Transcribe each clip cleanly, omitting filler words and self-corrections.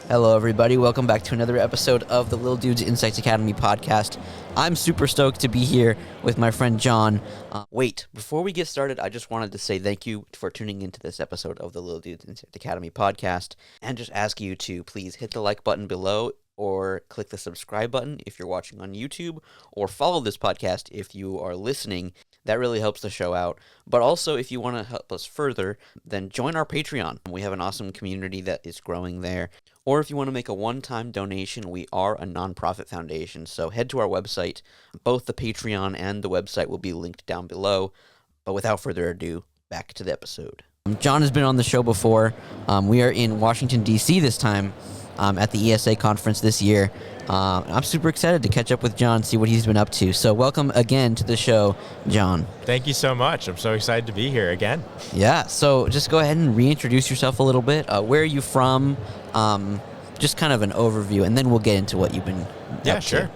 Hello, everybody. Welcome back to another episode of the Lil Dudes Insect Academy podcast. I'm super stoked to be here with my friend John. Before we get started, I just wanted to say thank you for tuning into this episode of the Lil Dudes Insect Academy podcast, and just ask you to please hit the like button below or click the subscribe button if you're watching on YouTube, or follow this podcast if you are listening. That really helps the show out. But also, if you want to help us further, then join our Patreon. We have an awesome community that is growing there. Or if you want to make a one-time donation, we are a nonprofit foundation. So head to our website. Both the Patreon and the website will be linked down below. But without further ado, back to the episode. John has been on the show before. We are in Washington, D.C. this time at the ESA conference this year. I'm super excited to catch up with John, see what he's been up to. So welcome again to the show, John. Thank you so much. I'm so excited to be here again. Yeah, so just go ahead and reintroduce yourself a little bit. Where are you from? Just kind of an overview, and then we'll get into what you've been up to. Sure.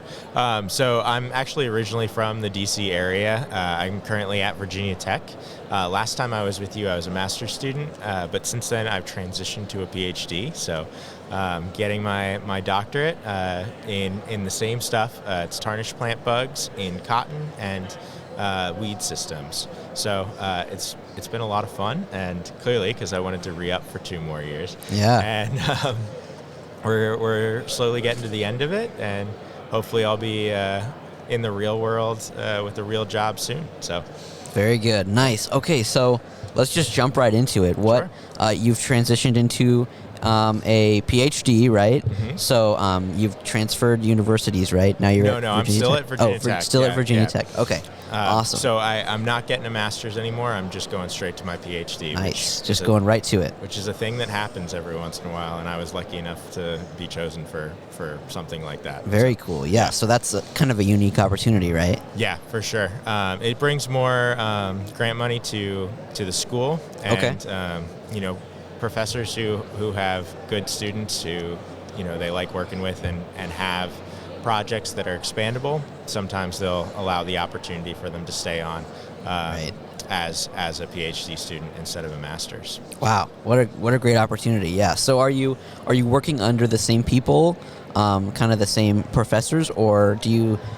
So I'm actually originally from the D.C. area. I'm currently at Virginia Tech. Last time I was with you, I was a master's student, but since then I've transitioned to a PhD. So getting my doctorate in the same stuff. It's tarnished plant bugs in cotton and weed systems. So it's been a lot of fun, and clearly because I wanted to re-up for 2 more years. Yeah. And we're slowly getting to the end of it, and hopefully I'll be in the real world with a real job soon. So very good. Nice. Okay, so let's just jump right into it. Sure. You've transitioned into a PhD, right? Mm-hmm. So you've transferred universities, right? Now you're No, I'm still at Virginia Tech. Still at Virginia Tech. Okay. Awesome. So I'm not getting a master's anymore. I'm just going straight to my PhD. Nice. Just going right to it. Which is a thing that happens every once in a while, and I was lucky enough to be chosen for something like that. Very cool. Yeah. So that's kind of a unique opportunity, right? Yeah, for sure. It brings more grant money to the school, and professors who have good students who they like working with and have projects that are expandable. Sometimes they'll allow the opportunity for them to stay on as a PhD student instead of a master's. Wow, what a great opportunity! Yeah. So are you working under the same people, kind of the same professors, or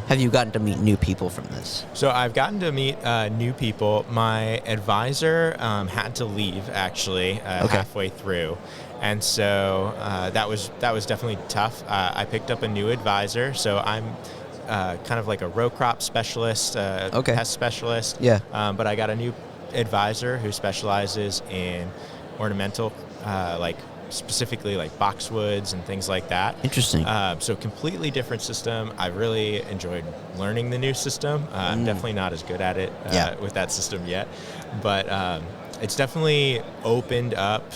have you gotten to meet new people from this? So I've gotten to meet new people. My advisor had to leave actually halfway through. And so that was definitely tough. I picked up a new advisor, so I'm kind of like a row crop specialist, pest specialist. Yeah. But I got a new advisor who specializes in ornamental, specifically like boxwoods and things like that. Interesting. So completely different system. I really enjoyed learning the new system. I'm definitely not as good at it with that system yet, but it's definitely opened up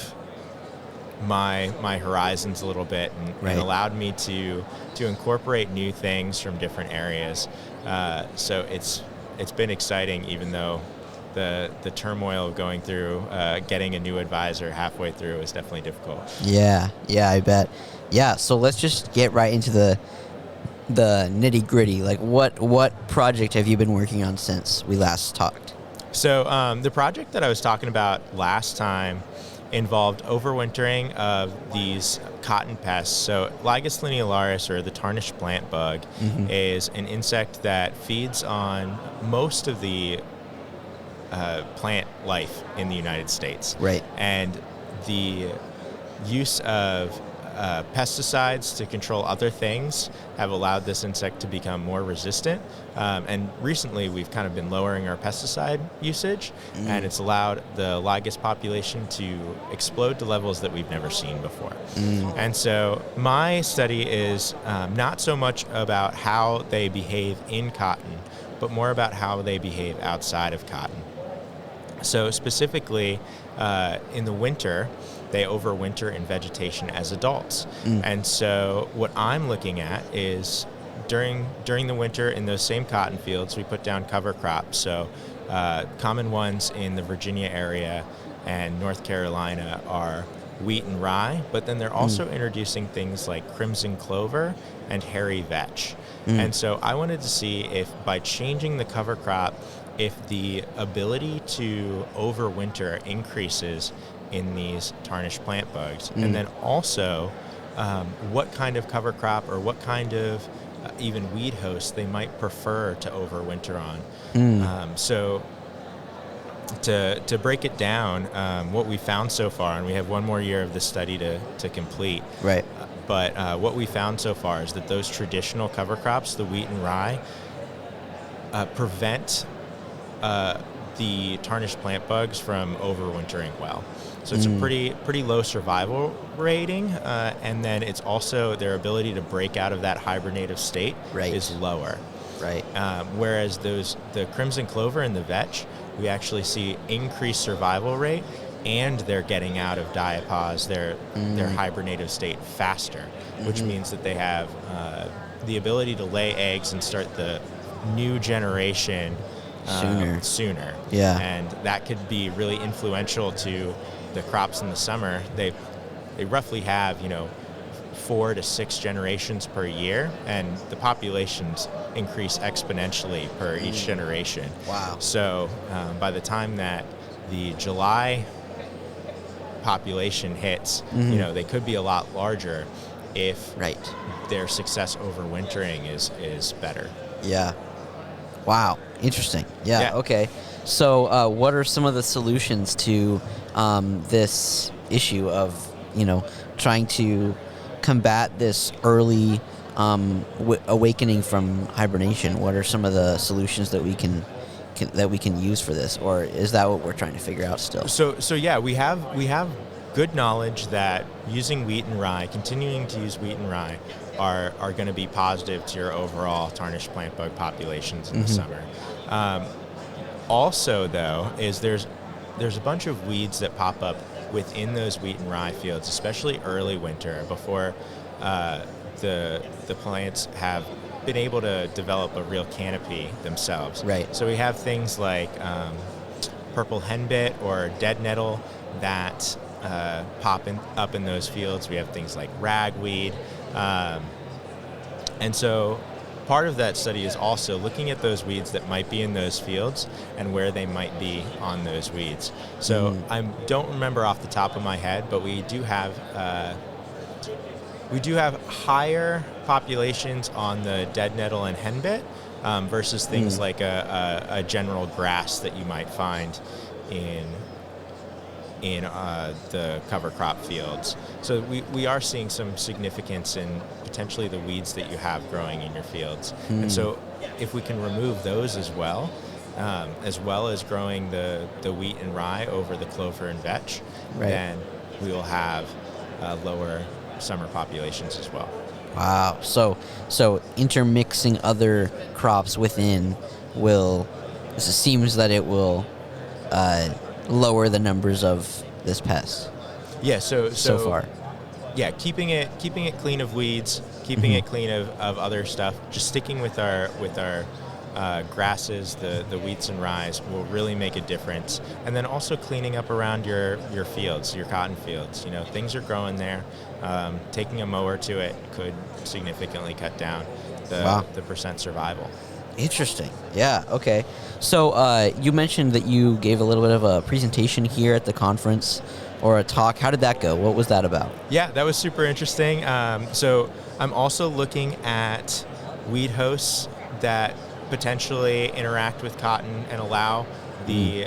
my horizons a little bit and allowed me to incorporate new things from different areas. So it's been exciting, even though the turmoil of going through getting a new advisor halfway through is definitely difficult. Yeah, I bet. Yeah, so let's just get right into the nitty gritty. Like what project have you been working on since we last talked? So the project that I was talking about last time involved overwintering of these cotton pests. So Lygus linealaris, or the tarnished plant bug, is an insect that feeds on most of the plant life in the United States. Right. And the use of pesticides to control other things have allowed this insect to become more resistant. And recently we've kind of been lowering our pesticide usage, and it's allowed the Lygus population to explode to levels that we've never seen before. And so my study is not so much about how they behave in cotton, but more about how they behave outside of cotton. So specifically, in the winter, they overwinter in vegetation as adults. And so what I'm looking at is during the winter in those same cotton fields, we put down cover crops. So common ones in the Virginia area and North Carolina are wheat and rye, but then they're also introducing things like crimson clover and hairy vetch. And so I wanted to see if by changing the cover crop, if the ability to overwinter increases in these tarnished plant bugs. And then also what kind of cover crop or what kind of even weed host they might prefer to overwinter on. So to break it down, what we found so far, and we have one more year of this study to complete. Right. But what we found so far is that those traditional cover crops, the wheat and rye, prevent the tarnished plant bugs from overwintering well. So it's a pretty low survival rating, and then it's also their ability to break out of that hibernative state is lower. Right. Whereas the crimson clover and the vetch, we actually see increased survival rate, and they're getting out of diapause, their hibernative state faster, which means that they have the ability to lay eggs and start the new generation sooner. Yeah. And that could be really influential to the crops in the summer. They roughly have 4 to 6 generations per year, and the populations increase exponentially per each generation. Wow. So by the time that the July population hits, they could be a lot larger if their success overwintering is better. Yeah. Wow. Interesting. Yeah. Okay. So what are some of the solutions to this issue of, trying to combat this early awakening from hibernation? What are some of the solutions that we can use for this, or is that what we're trying to figure out still? So yeah, we have good knowledge that using wheat and rye, continuing to use wheat and rye, are going to be positive to your overall tarnished plant bug populations in the summer. Also, though, is there's a bunch of weeds that pop up within those wheat and rye fields, especially early winter, before the plants have been able to develop a real canopy themselves. Right. So we have things like purple henbit or dead nettle that pop up in those fields. We have things like ragweed. And so part of that study is also looking at those weeds that might be in those fields and where they might be on those weeds. So I don't remember off the top of my head, but we do have higher populations on the dead nettle and henbit versus things like a general grass that you might find in the cover crop fields. So we are seeing some significance in potentially the weeds that you have growing in your fields. And so if we can remove those as well as growing the wheat and rye over the clover and vetch, then we will have lower summer populations as well. Wow. So intermixing other crops within it seems that it will lower the numbers of this pest. Yeah, so far. Yeah, keeping it clean of weeds, keeping it clean of other stuff, just sticking with our grasses, the wheats and rye will really make a difference. And then also cleaning up around your fields, your cotton fields. Things are growing there. Taking a mower to it could significantly cut down the percent survival. Interesting. Yeah. Okay. So you mentioned that you gave a little bit of a presentation here at the conference, or a talk. How did that go? What was that about? Yeah, that was super interesting. So I'm also looking at weed hosts that potentially interact with cotton and allow the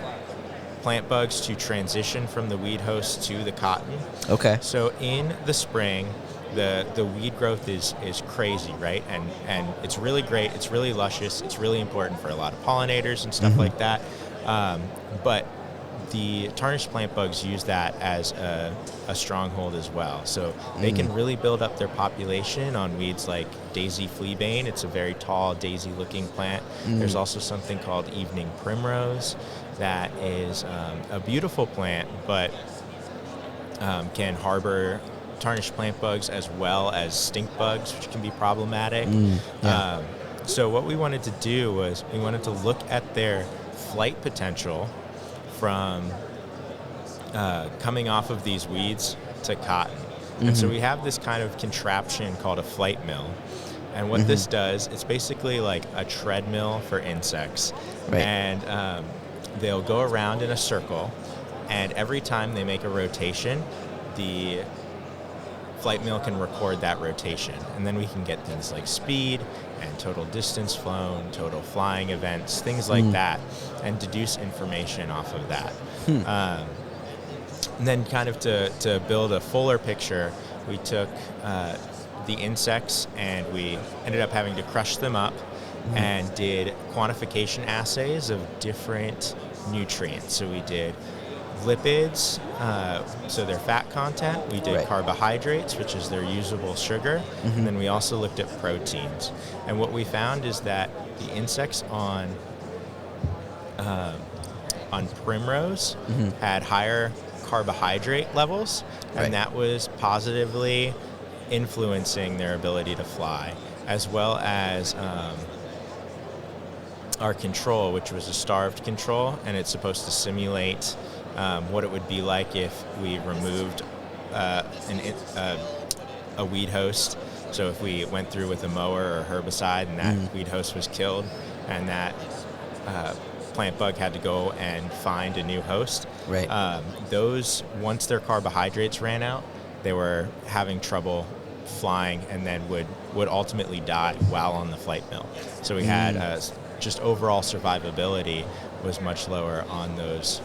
plant bugs to transition from the weed host to the cotton. Okay. So in the spring, the weed growth is crazy, right? And it's really great. It's really luscious. It's really important for a lot of pollinators and stuff like that. But the tarnished plant bugs use that as a stronghold as well. So they can really build up their population on weeds like daisy fleabane. It's a very tall, daisy-looking plant. There's also something called evening primrose that is a beautiful plant, but can harbor tarnished plant bugs as well as stink bugs, which can be problematic. So what we wanted to do was we wanted to look at their flight potential from coming off of these weeds to cotton. And so we have this kind of contraption called a flight mill. And what this does, it's basically like a treadmill for insects. And they'll go around in a circle, And every time they make a rotation, the flight mill can record that rotation. And then we can get things like speed and total distance flown, total flying events, things like that, and deduce information off of that. And then kind of to build a fuller picture, we took the insects and we ended up having to crush them up and did quantification assays of different nutrients. So we did lipids, so their fat content. We did carbohydrates, which is their usable sugar. And then we also looked at proteins. And what we found is that the insects on primrose had higher carbohydrate levels, and that was positively influencing their ability to fly, as well as our control, which was a starved control, and it's supposed to simulate what it would be like if we removed a weed host. So if we went through with a mower or herbicide and that weed host was killed, and that plant bug had to go and find a new host. Those, once their carbohydrates ran out, they were having trouble flying and then would ultimately die while on the flight mill. So we had just overall survivability was much lower on those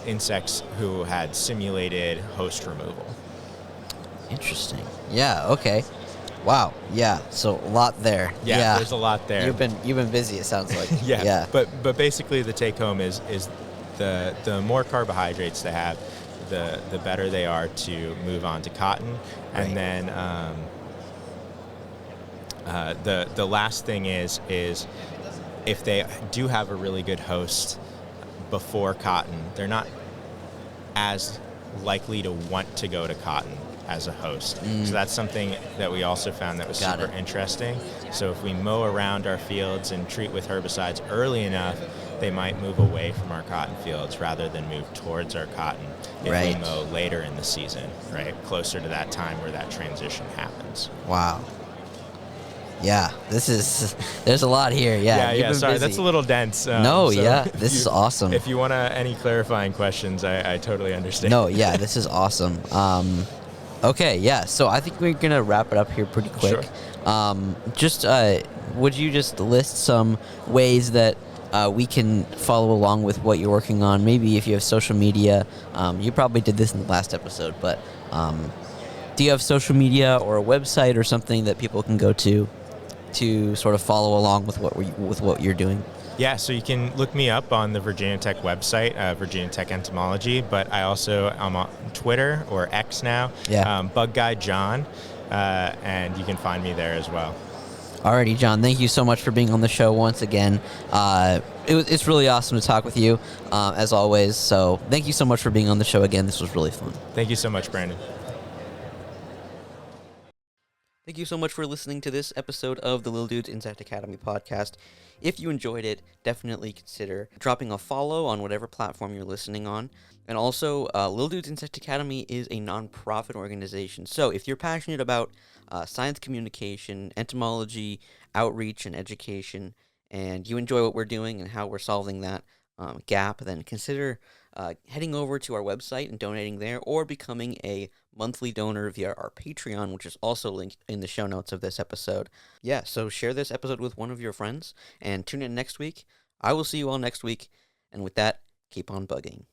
insects who had simulated host removal. Interesting. Yeah, okay. Wow. Yeah. So a lot there. Yeah, there's a lot there. You've been busy, it sounds like. Yeah. But basically the take home is the more carbohydrates they have, the better they are to move on to cotton. And then the last thing is if they do have a really good host before cotton, they're not as likely to want to go to cotton as a host. So that's something that we also found that was super interesting. So if we mow around our fields and treat with herbicides early enough, they might move away from our cotton fields rather than move towards our cotton if we mow later in the season, closer to that time where that transition happens. Wow. Yeah, there's a lot here. Yeah, sorry, busy. That's a little dense. This is awesome. If you want any clarifying questions, I totally understand. No, yeah, this is awesome. Okay, yeah, so I think we're going to wrap it up here pretty quick. Sure. Would you just list some ways that we can follow along with what you're working on? Maybe if you have social media. You probably did this in the last episode, but do you have social media or a website or something that people can go to sort of follow along with what you're doing? Yeah, so you can look me up on the Virginia Tech website, Virginia Tech Entomology, but I'm on Twitter, or X now, Bug Guy John, and you can find me there as well. Alrighty, John, thank you so much for being on the show once again. It's really awesome to talk with you, as always, so thank you so much for being on the show again. This was really fun. Thank you so much, Brandon. Thank you so much for listening to this episode of the Lil Dudes Insect Academy podcast. If you enjoyed it, definitely consider dropping a follow on whatever platform you're listening on. And also, Lil Dudes Insect Academy is a non-profit organization. So if you're passionate about science communication, entomology, outreach, and education, and you enjoy what we're doing and how we're solving that gap, then consider heading over to our website and donating there, or becoming a monthly donor via our Patreon, which is also linked in the show notes of this episode. Yeah, so share this episode with one of your friends, and tune in next week. I will see you all next week, and with that, keep on bugging.